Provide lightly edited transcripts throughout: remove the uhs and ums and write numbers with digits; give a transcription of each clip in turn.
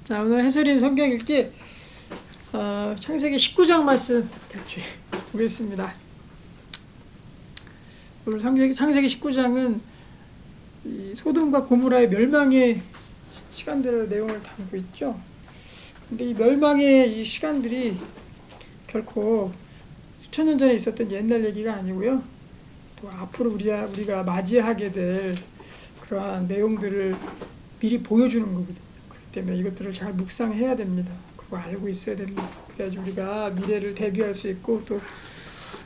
자, 오늘 해설인 성경 읽기 창세기 19장 말씀 같이 보겠습니다. 오늘 창세기 19장은 이 소돔과 고모라의 멸망의 시간들의 내용을 담고 있죠. 근데 이 멸망의 이 시간들이 결코 수천 년 전에 있었던 옛날 얘기가 아니고요. 또 앞으로 우리가 맞이하게 될 그러한 내용들을 미리 보여주는 거거든요. 그렇기 때문에 이것들을 잘 묵상해야 됩니다. 그리고 알고 있어야 됩니다. 그래야지 우리가 미래를 대비할 수 있고 또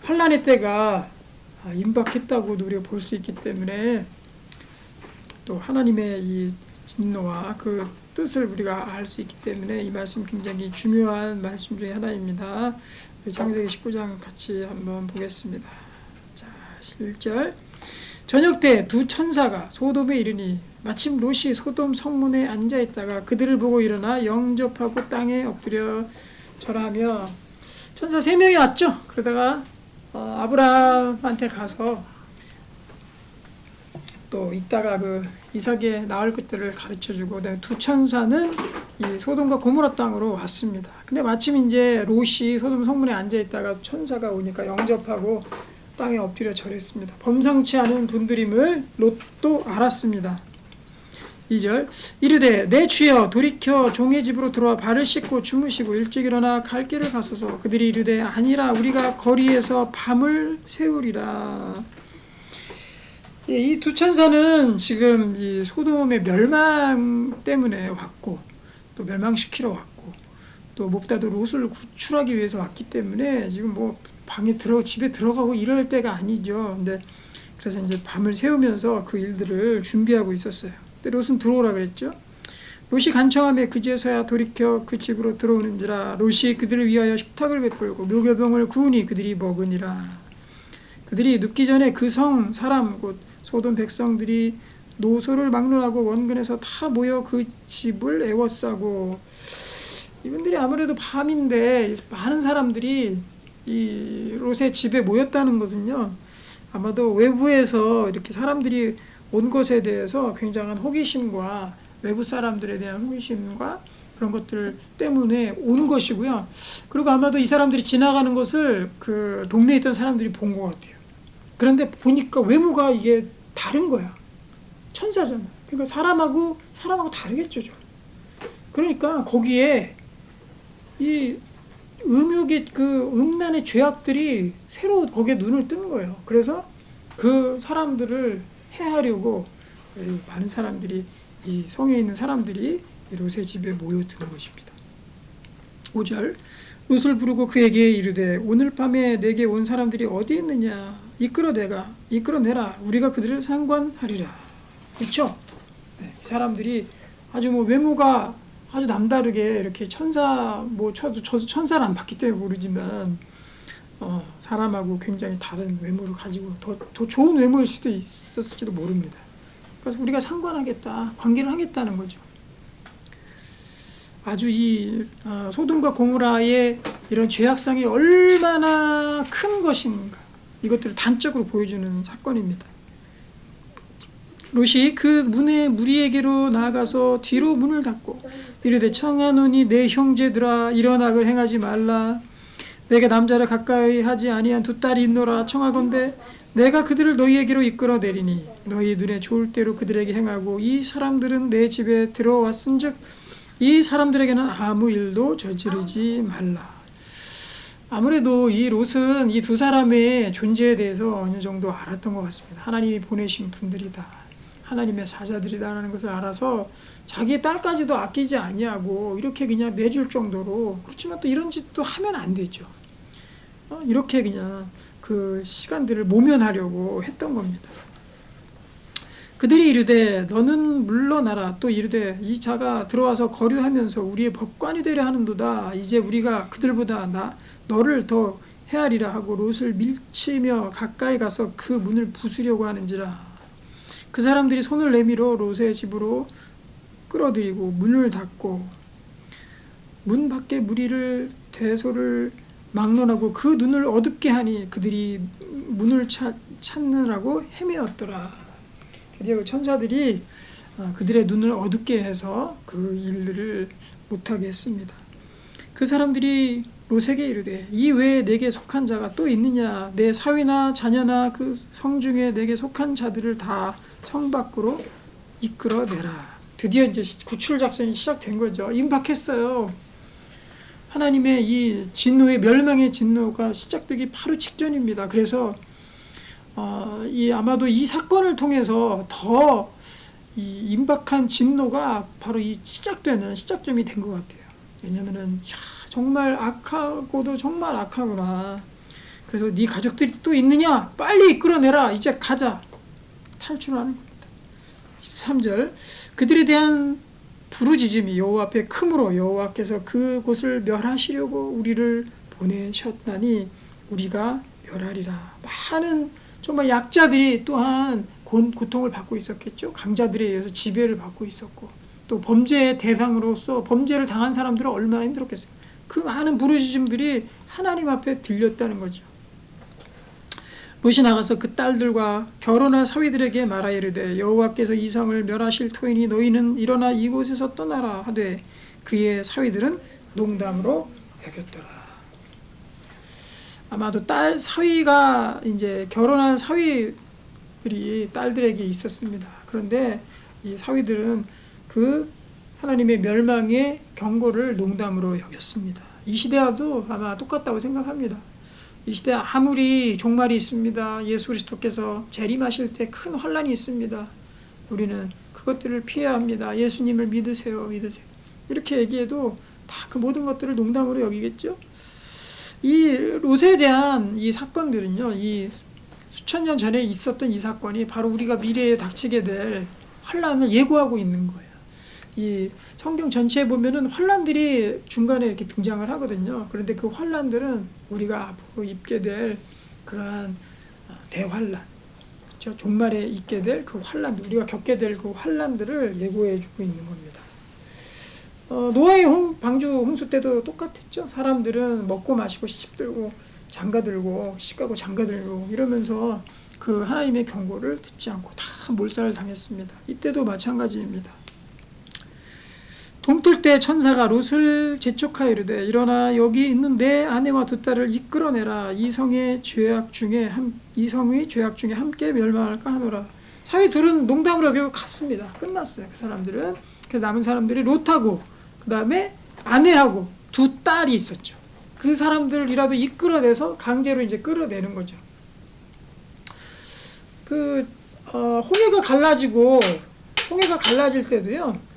환란의 때가 임박했다고도 우리가 볼 수 있기 때문에 또 하나님의 이 진노와 그 뜻을 우리가 알 수 있기 때문에 이 말씀 굉장히 중요한 말씀 중에 하나입니다. 창세기 19장 같이 한번 보겠습니다. 자, 1절. 저녁 때 두 천사가 소돔에 이르니 마침 롯이 소돔 성문에 앉아있다가 그들을 보고 일어나 영접하고 땅에 엎드려 절하며 천사 3명이 왔죠. 그러다가 아브라함한테 가서 또 이따가 그 이삭의 낳을 것들을 가르쳐주고 그다음에 두 천사는 이 소돔과 고모라 땅으로 왔습니다. 근데 마침 이제 롯이 소돔 성문에 앉아있다가 천사가 오니까 영접하고 땅에 엎드려 절했습니다. 범상치 않은 분들임을 롯도 알았습니다. 2절. 이르되 내 주여 돌이켜 종의 집으로 들어와 발을 씻고 주무시고 일찍 일어나 갈 길을 가소서. 그들이 이르되 아니라 우리가 거리에서 밤을 새우리라. 이 두 천사는 지금 이 소돔의 멸망 때문에 왔고 또 멸망시키러 왔고 또 무엇보다도 롯을 구출하기 위해서 왔기 때문에 지금 뭐 집에 들어가고 이럴 때가 아니죠. 근데 그래서 이제 밤을 새우면서 그 일들을 준비하고 있었어요. 근데 롯은 들어오라 그랬죠. 롯이 간청하며 그제서야 돌이켜 그 집으로 들어오는지라. 롯이 그들을 위하여 식탁을 베풀고 묘교병을 구우니 그들이 먹으니라. 그들이 눕기 전에 그 성 사람 곧 소돔 백성들이 노소를 막론하고 원근에서 다 모여 그 집을 애워싸고. 이분들이 아무래도 밤인데 많은 사람들이 이 롯의 집에 모였다는 것은요, 아마도 외부에서 이렇게 사람들이 온 것에 대해서 굉장한 호기심과 외부 사람들에 대한 호기심과 그런 것들 때문에 온 것이고요. 그리고 아마도 이 사람들이 지나가는 것을 그 동네에 있던 사람들이 본 것 같아요. 그런데 보니까 외모가 이게 다른 거야. 천사잖아. 그러니까 사람하고 다르겠죠, 좀. 그러니까 거기에 이 음욕의 그 음란의 죄악들이 새로 거기에 눈을 뜬 거예요. 그래서 그 사람들을 해하려고 많은 사람들이 이 성에 있는 사람들이 롯의 집에 모여든 것입니다. 5절. 롯을 부르고 그에게 이르되 오늘 밤에 내게 온 사람들이 어디 있느냐 이끌어내라 우리가 그들을 상관하리라. 그렇죠? 네, 사람들이 아주 뭐 외모가 아주 남다르게 이렇게 저도 천사를 안 봤기 때문에 모르지만 사람하고 굉장히 다른 외모를 가지고 더 좋은 외모일 수도 있었을지도 모릅니다. 그래서 우리가 상관하겠다, 관계를 하겠다는 거죠. 아주 이 소돔과 고모라의 이런 죄악성이 얼마나 큰 것인가 이것들을 단적으로 보여주는 사건입니다. 롯이 그 문의 무리에게로 나아가서 뒤로 문을 닫고 이르되 청하노니 내 형제들아 이런 악을 행하지 말라. 내가 남자를 가까이 하지 아니한 두 딸이 있노라. 청하건대 내가 그들을 너희에게로 이끌어내리니 너희 눈에 좋을 대로 그들에게 행하고 이 사람들은 내 집에 들어왔은즉 이 사람들에게는 아무 일도 저지르지 말라. 아무래도 이 롯은 이 두 사람의 존재에 대해서 어느 정도 알았던 것 같습니다. 하나님이 보내신 분들이다. 하나님의 사자들이다라는 것을 알아서 자기의 딸까지도 아끼지 아니하고 이렇게 그냥 내줄 정도로. 그렇지만 또 이런 짓도 하면 안 되죠. 이렇게 그냥 그 시간들을 모면하려고 했던 겁니다. 그들이 이르되 너는 물러나라. 또 이르되 이 자가 들어와서 거류하면서 우리의 법관이 되려 하는도다. 이제 우리가 그들보다 너를 더 헤아리라 하고 롯을 밀치며 가까이 가서 그 문을 부수려고 하는지라. 그 사람들이 손을 내밀어 롯의 집으로 끌어들이고 문을 닫고 문 밖에 무리를 대소를 막론하고 그 눈을 어둡게 하니 그들이 문을 찾느라고 헤매었더라. 드디어 그 천사들이 그들의 눈을 어둡게 해서 그 일들을 못하게 했습니다. 그 사람들이 롯에게 이르되 이 외에 내게 속한 자가 또 있느냐? 내 사위나 자녀나 그 성중에 내게 속한 자들을 다 성 밖으로 이끌어내라. 드디어 이제 구출 작전이 시작된 거죠. 임박했어요. 하나님의 이 진노의 멸망의 진노가 시작되기 바로 직전입니다. 그래서 아마도 이 사건을 통해서 더 이 임박한 진노가 바로 이 시작되는 시작점이 된 것 같아요. 왜냐면은 정말 악하고도 정말 악하구나. 그래서 네 가족들이 또 있느냐? 빨리 이끌어내라. 이제 가자. 탈출하는 겁니다. 13절 그들에 대한 부르짖음이 여호와 앞에 크므로 여호와께서 그곳을 멸하시려고 우리를 보내셨나니 우리가 멸하리라. 많은 정말 약자들이 또한 고통을 받고 있었겠죠. 강자들에 의해서 지배를 받고 있었고 또 범죄의 대상으로서 범죄를 당한 사람들은 얼마나 힘들었겠어요. 그 많은 부르짖음들이 하나님 앞에 들렸다는 거죠. 롯이 나가서 그 딸들과 결혼한 사위들에게 말하 이르되 여호와께서 이 성을 멸하실 터이니 너희는 일어나 이곳에서 떠나라 하되 그의 사위들은 농담으로 여겼더라. 아마도 딸 사위가 이제 결혼한 사위들이 딸들에게 있었습니다. 그런데 이 사위들은 그 하나님의 멸망의 경고를 농담으로 여겼습니다. 이 시대와도 아마 똑같다고 생각합니다. 이 시대 아무리 종말이 있습니다. 예수 그리스도께서 재림하실 때 큰 환란이 있습니다. 우리는 그것들을 피해야 합니다. 예수님을 믿으세요. 이렇게 얘기해도 다 그 모든 것들을 농담으로 여기겠죠. 이 롯에 대한 이 사건들은요. 이 수천 년 전에 있었던 이 사건이 바로 우리가 미래에 닥치게 될 환란을 예고하고 있는 거예요. 이 성경 전체에 보면은 환란들이 중간에 이렇게 등장을 하거든요. 그런데 그 환란들은 우리가 앞으로 입게 될 그러한 대환란, 그렇죠? 종말에 있게 될 그 환란, 우리가 겪게 될 그 환란들을 예고해주고 있는 겁니다. 노아의 방주 홍수 때도 똑같았죠. 사람들은 먹고 마시고 시집들고 장가들고 시가고 장가들고 이러면서 그 하나님의 경고를 듣지 않고 다 몰살을 당했습니다. 이때도 마찬가지입니다. 동틀 때 천사가 롯을 재촉하여 이르되 일어나 여기 있는 내 아내와 두 딸을 이끌어내라. 이 성의 죄악 중에 함께 멸망할까 하노라. 사위 둘은 농담으로 여기고 갔습니다. 끝났어요. 그 사람들은. 그래서 남은 사람들이 롯하고 그 다음에 아내하고 두 딸이 있었죠. 그 사람들이라도 이끌어내서 강제로 이제 끌어내는 거죠. 홍해가 갈라질 때도요.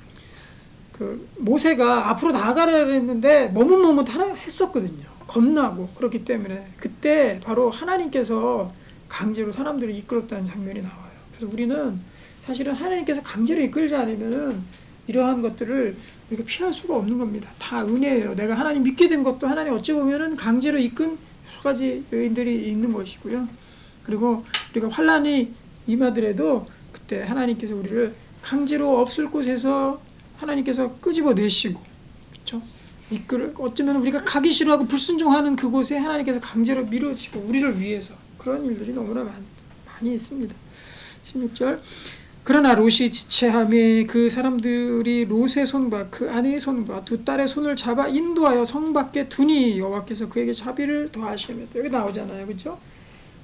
모세가 앞으로 나아가라 했는데 머뭇머뭇했었거든요. 겁나고 그렇기 때문에 그때 바로 하나님께서 강제로 사람들을 이끌었다는 장면이 나와요. 그래서 우리는 사실은 하나님께서 강제로 이끌지 않으면은 이러한 것들을 우리가 피할 수가 없는 겁니다. 다 은혜예요. 내가 하나님 믿게 된 것도 하나님 어찌 보면은 강제로 이끈 여러 가지 요인들이 있는 것이고요. 그리고 우리가 환란이 임하더라도 그때 하나님께서 우리를 강제로 없을 곳에서 하나님께서 끄집어내시고, 그렇죠? 어쩌면 우리가 가기 싫어하고 불순종하는 그곳에 하나님께서 강제로 밀어주시고 우리를 위해서 그런 일들이 너무나 많이 있습니다. 16절 그러나 롯이 지체함에 그 사람들이 롯의 손과 그 아내의 손과 두 딸의 손을 잡아 인도하여 성 밖에 두니 여호와께서 그에게 자비를 더하시며 여기 나오잖아요. 그렇죠?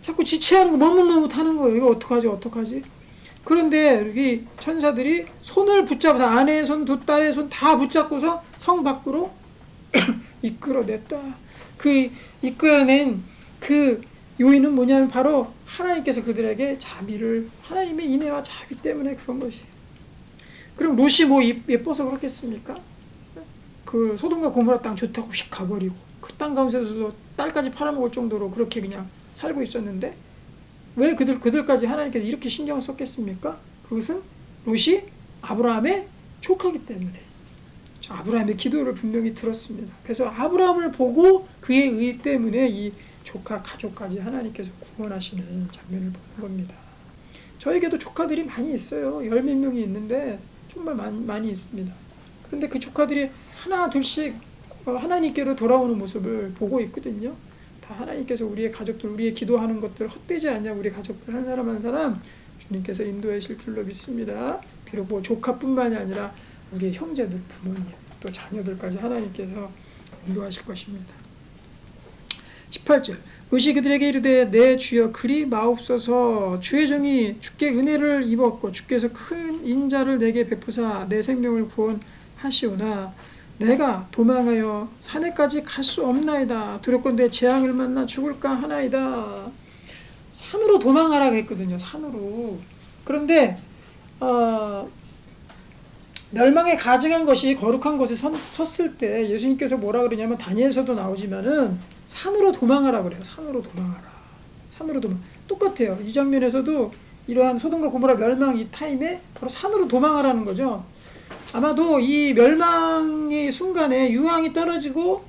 자꾸 지체하는 거 머뭇머뭇하는 거예요. 이거 어떡하지? 그런데 여기 천사들이 손을 붙잡아서 아내의 손, 두 딸의 손 다 붙잡고서 성 밖으로 이끌어냈다. 그 이끌어낸 그 요인은 뭐냐면 바로 하나님께서 그들에게 하나님의 인애와 자비 때문에 그런 것이에요. 그럼 롯이 뭐 예뻐서 그렇겠습니까? 그 소돔과 고모라 땅 좋다고 휙 가버리고 그 땅 가운데서도 딸까지 팔아먹을 정도로 그렇게 그냥 살고 있었는데 왜 그들까지 하나님께서 이렇게 신경을 썼겠습니까? 그것은 롯이 아브라함의 조카기 때문에. 아브라함의 기도를 분명히 들었습니다. 그래서 아브라함을 보고 그의 의 때문에 이 조카 가족까지 하나님께서 구원하시는 장면을 보는 겁니다. 저에게도 조카들이 많이 있어요. 열 몇 명이 있는데 정말 많이 있습니다. 그런데 그 조카들이 하나 둘씩 하나님께로 돌아오는 모습을 보고 있거든요. 다 하나님께서 우리의 가족들, 우리의 기도하는 것들 헛되지 않냐, 우리 가족들 한 사람 한 사람 주님께서 인도하실 줄로 믿습니다. 비록 뭐 조카뿐만이 아니라 우리의 형제들, 부모님, 또 자녀들까지 하나님께서 인도하실 것입니다. 18절 롯이 그들에게 이르되 내 주여 그리 마옵소서. 주의 종이 주께 은혜를 입었고 주께서 큰 인자를 내게 베푸사 내 생명을 구원하시오나 내가 도망하여 산에까지 갈 수 없나이다. 두렵건대 재앙을 만나 죽을까 하나이다. 산으로 도망하라고 했거든요. 산으로. 그런데 멸망에 가증한 것이 거룩한 곳에 섰을 때 예수님께서 뭐라 그러냐면 다니엘서도 나오지만은 산으로 도망하라 그래요. 산으로 도망하라. 산으로 도망. 똑같아요. 이 장면에서도 이러한 소돔과 고모라 멸망 이 타임에 바로 산으로 도망하라는 거죠. 아마도 이 멸망의 순간에 유황이 떨어지고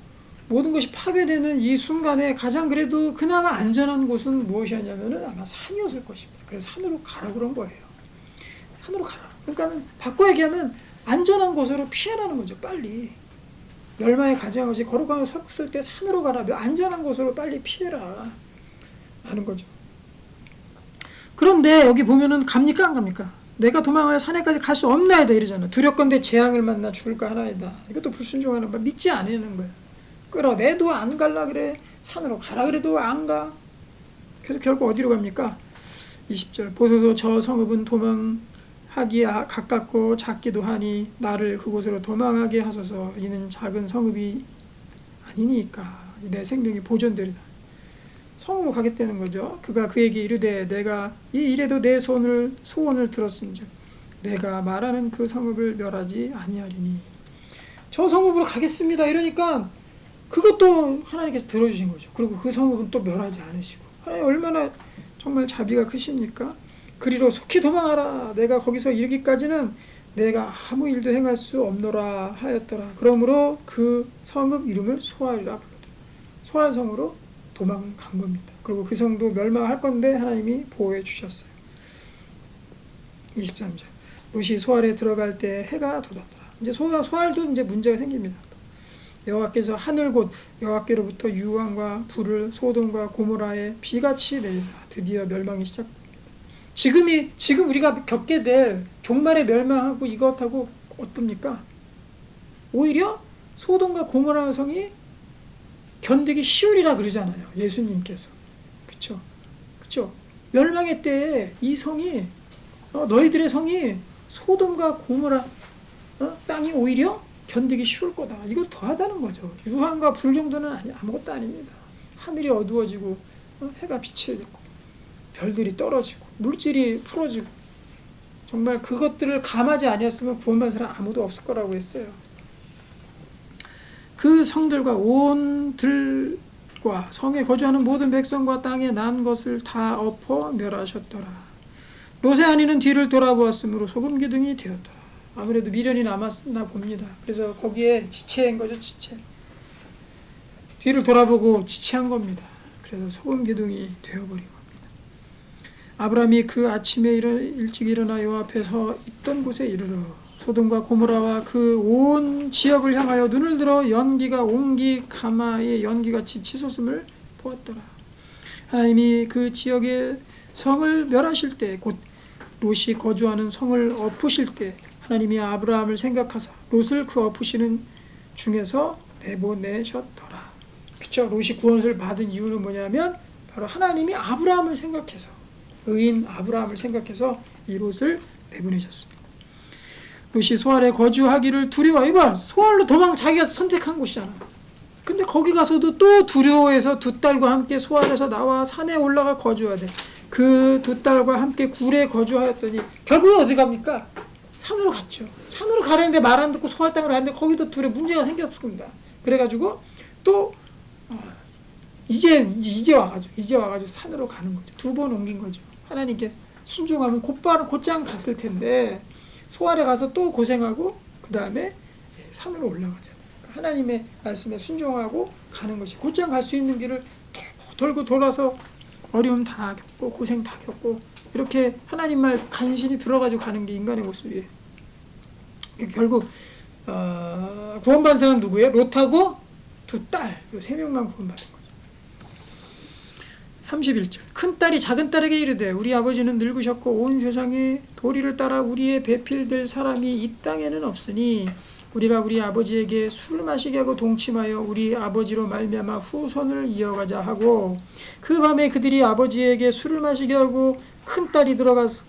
모든 것이 파괴되는 이 순간에 가장 그래도 그나마 안전한 곳은 무엇이었냐면은 아마 산이었을 것입니다. 그래서 산으로 가라 그런 거예요. 산으로 가라. 그러니까는 바꿔 얘기하면 안전한 곳으로 피하라는 거죠. 빨리. 멸망에 가증한 것이 거룩한 곳에 섰을 때 산으로 가라. 안전한 곳으로 빨리 피해라. 하는 거죠. 그런데 여기 보면은 갑니까 안 갑니까? 내가 도망하여 산에까지 갈 수 없나이다 이러잖아. 두렵건대 재앙을 만나 죽을까 하나이다. 이것도 불순종하는 말 믿지 않는 거야. 끌어내도 안 갈라 그래. 산으로 가라 그래도 안 가. 그래서 결국 어디로 갑니까? 20절 보소서 저 성읍은 도망하기 가깝고 작기도 하니 나를 그곳으로 도망하게 하소서. 이는 작은 성읍이 아니니까 내 생명이 보존되리다. 성으로 가겠다는 거죠. 그가 그에게 이르되 내가 이 일에도 내 소원을 들었은즉 내가 말하는 그 성읍을 멸하지 아니하리니. 저 성읍으로 가겠습니다 이러니까 그것도 하나님께서 들어주신 거죠. 그리고 그 성읍은 또 멸하지 않으시고. 하나님 얼마나 정말 자비가 크십니까? 그리로 속히 도망하라. 내가 거기서 이르기까지는 내가 아무 일도 행할 수 없노라 하였더라. 그러므로 그 성읍 이름을 소알이라 불렀다. 소알성으로 도망간 겁니다. 그리고 그 성도 멸망할 건데 하나님이 보호해 주셨어요. 23절 롯이 소알에 들어갈 때 해가 돋았더라. 이제 소알도 이제 문제가 생깁니다. 여호와께서 하늘 곧 여호와께로부터 유황과 불을 소돔과 고모라에 비같이 내리사 드디어 멸망이 시작됩니다. 지금 우리가 겪게 될 종말의 멸망하고 이것하고 어떻습니까? 오히려 소돔과 고모라 성이 견디기 쉬우리라 그러잖아요. 예수님께서. 그쵸? 멸망의 때에 이 성이 너희들의 성이 소돔과 고모라 땅이 오히려 견디기 쉬울 거다. 이걸 더하다는 거죠. 유황과 불 정도는 아무것도 아닙니다. 하늘이 어두워지고 해가 비치고 별들이 떨어지고 물질이 풀어지고 정말 그것들을 감하지 아니었으면 구원받은 사람 아무도 없을 거라고 했어요. 그 성들과 온 들과 성에 거주하는 모든 백성과 땅에 난 것을 다 엎어 멸하셨더라. 롯의 아내는 뒤를 돌아보았으므로 소금 기둥이 되었더라. 아무래도 미련이 남았나 봅니다. 그래서 거기에 지체한 거죠. 지체. 뒤를 돌아보고 지체한 겁니다. 그래서 소금 기둥이 되어버린 겁니다. 아브라함이 그 아침에 일찍 일어나 여호와 앞에 서 있던 곳에 이르러 소돔과 고모라와 그 온 지역을 향하여 눈을 들어 연기가 옹기 가마의 연기같이 치솟음을 보았더라. 하나님이 그 지역의 성을 멸하실 때 곧 롯이 거주하는 성을 엎으실 때 하나님이 아브라함을 생각하사 롯을 그 엎으시는 중에서 내보내셨더라. 그쵸? 롯이 구원을 받은 이유는 뭐냐면 바로 하나님이 아브라함을 생각해서 의인 아브라함을 생각해서 이 롯을 내보내셨습니다. 롯이 소알에 거주하기를 두려워. 이봐, 소알로 자기가 선택한 곳이잖아. 근데 거기 가서도 또 두려워해서 두 딸과 함께 소알에서 나와 산에 올라가 거주해야 돼. 그 두 딸과 함께 굴에 거주하였더니 결국에 어디 갑니까? 산으로 갔죠. 산으로 가려는데 말 안 듣고 소알 땅으로 갔는데 거기도 둘에 문제가 생겼습니다. 그래가지고 또 이제 와가지고 산으로 가는 거죠. 두 번 옮긴 거죠. 하나님께 순종하면 곧장 갔을 텐데 소알에 가서 또 고생하고 그 다음에 산으로 올라가잖아요. 하나님의 말씀에 순종하고 가는 것이 곧장 갈 수 있는 길을 돌고 돌아서 어려움 다 겪고 고생 다 겪고 이렇게 하나님 말 간신히 들어가지고 가는 게 인간의 모습이에요. 결국 구원받은 사람은 누구예요? 롯하고 두 딸, 이 세 명만 구원받은 거죠. 31절 큰딸이 작은딸에게 이르되 우리 아버지는 늙으셨고 온 세상에 도리를 따라 우리의 배필될 사람이 이 땅에는 없으니 우리가 우리 아버지에게 술을 마시게 하고 동침하여 우리 아버지로 말미암아 후손을 이어가자 하고 그 밤에 그들이 아버지에게 술을 마시게 하고 큰딸이 들어가서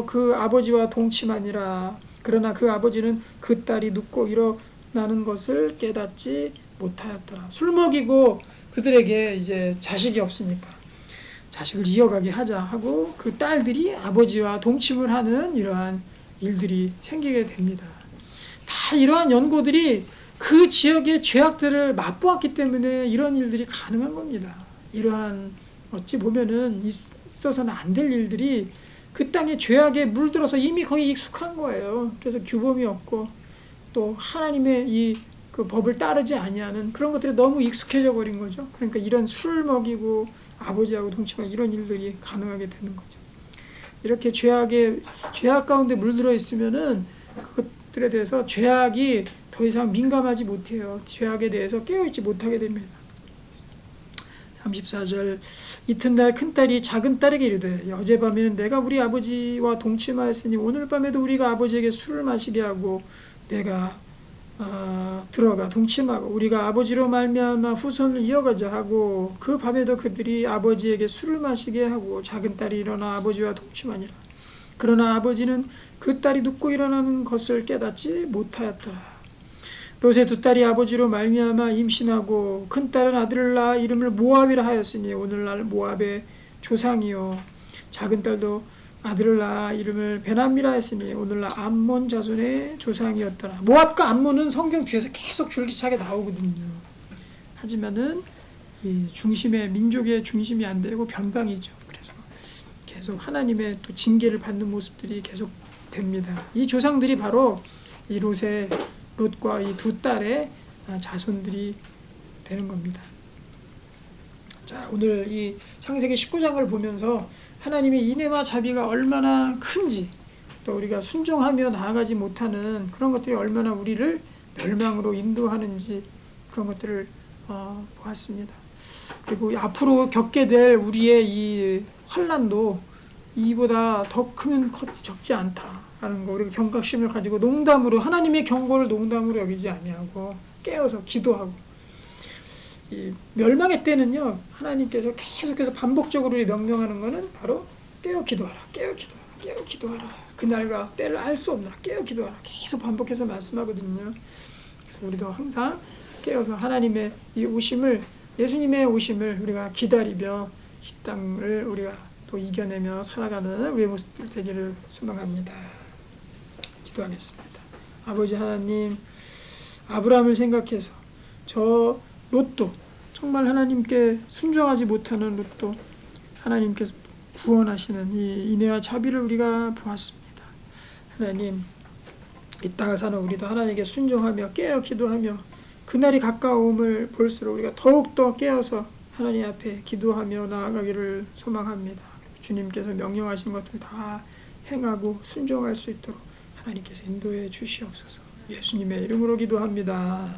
그 아버지와 동침하니라. 그러나 그 아버지는 그 딸이 눕고 일어나는 것을 깨닫지 못하였더라. 술 먹이고 그들에게 이제 자식이 없으니까 자식을 이어가게 하자 하고 그 딸들이 아버지와 동침을 하는 이러한 일들이 생기게 됩니다. 다 이러한 연고들이 그 지역의 죄악들을 맛보았기 때문에 이런 일들이 가능한 겁니다. 이러한 어찌 보면은 있어서는 안 될 일들이 그 땅의 죄악에 물들어서 이미 거의 익숙한 거예요. 그래서 규범이 없고 또 하나님의 그 법을 따르지 아니하는 그런 것들이 너무 익숙해져 버린 거죠. 그러니까 이런 술 먹이고 아버지하고 동침하는 이런 일들이 가능하게 되는 거죠. 이렇게 죄악 가운데 물들어 있으면은 그것들에 대해서 죄악이 더 이상 민감하지 못해요. 죄악에 대해서 깨어있지 못하게 됩니다. 34절 이튿날 큰딸이 작은딸에게 이르되 어젯밤에는 내가 우리 아버지와 동침하였으니 오늘 밤에도 우리가 아버지에게 술을 마시게 하고 내가 들어가 동침하고 우리가 아버지로 말미암아 후손을 이어가자 하고 그 밤에도 그들이 아버지에게 술을 마시게 하고 작은딸이 일어나 아버지와 동침하니라. 그러나 아버지는 그 딸이 눕고 일어나는 것을 깨닫지 못하였더라. 롯의 두 딸이 아버지로 말미암아 임신하고 큰딸은 아들을 낳아 이름을 모압이라 하였으니 오늘날 모압의 조상이요 작은딸도 아들을 낳아 이름을 베나미라 했으니 오늘날 암몬 자손의 조상이었더라. 모압과 암몬은 성경 뒤에서 계속 줄기차게 나오거든요. 하지만은 이 중심의 민족의 중심이 안 되고 변방이죠. 그래서 계속 하나님의 또 징계를 받는 모습들이 계속 됩니다. 이 조상들이 바로 이 롯과 이 두 딸의 자손들이 되는 겁니다. 자, 오늘 이 창세기 19장을 보면서 하나님의 인애와 자비가 얼마나 큰지 또 우리가 순종하며 나아가지 못하는 그런 것들이 얼마나 우리를 멸망으로 인도하는지 그런 것들을 보았습니다. 그리고 앞으로 겪게 될 우리의 이 환난도 이보다 더 크면 적지 않다라는 거 우리가 경각심을 가지고 농담으로 하나님의 경고를 농담으로 여기지 아니하고 깨어서 기도하고 이 멸망의 때는요 하나님께서 계속해서 반복적으로 명령하는 것은 바로 깨어 기도하라 깨어 기도하라 깨어 기도하라 그날과 때를 알 수 없느라 깨어 기도하라 계속 반복해서 말씀하거든요. 그래서 우리도 항상 깨어서 하나님의 이 오심을 예수님의 오심을 우리가 기다리며 이 땅을 우리가 또 이겨내며 살아가는 우리의 모습들 되기를 소망합니다. 기도하겠습니다. 아버지 하나님 아브라함을 생각해서 저 롯도 정말 하나님께 순종하지 못하는 롯도 하나님께서 구원하시는 이 인애와 자비를 우리가 보았습니다. 하나님 이 땅에 사는 우리도 하나님께 순종하며 깨어 기도하며 그날이 가까움을 볼수록 우리가 더욱더 깨어서 하나님 앞에 기도하며 나아가기를 소망합니다. 주님께서 명령하신 것들 다 행하고 순종할 수 있도록 하나님께서 인도해 주시옵소서. 예수님의 이름으로 기도합니다.